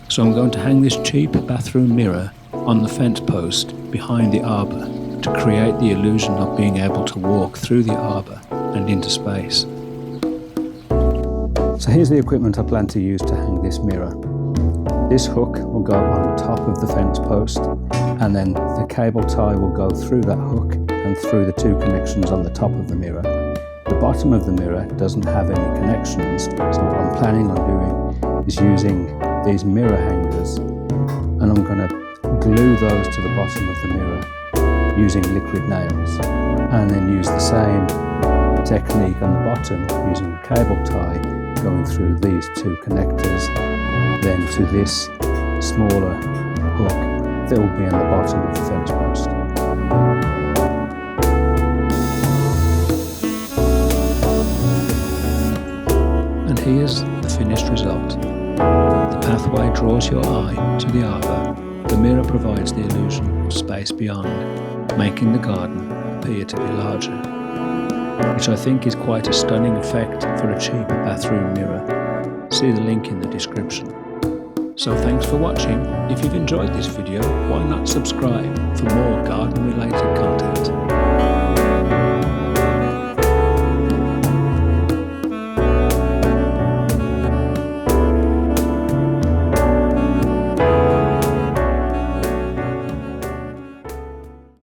So I'm going to hang this cheap bathroom mirror on the fence post behind the arbour to create the illusion of being able to walk through the arbour and into space. So here's the equipment I plan to use to hang this mirror. This hook will go on top of the fence post, and then the cable tie will go through that hook and through the two connections on the top of the mirror. The bottom of the mirror doesn't have any connections, so what I'm planning on doing is using these mirror hangers, and I'm going to glue those to the bottom of the mirror using liquid nails, and then use the same technique on the bottom using a cable tie going through these two connectors, then to this smaller hook that will be on the bottom of the fence post. And here's the finished result. The pathway draws your eye to the arbour. The mirror provides the illusion of space beyond, making the garden appear to be larger, which I think is quite a stunning effect for a cheap bathroom mirror. See the link in the description. So thanks for watching. If you've enjoyed this video, why not subscribe for more garden related content?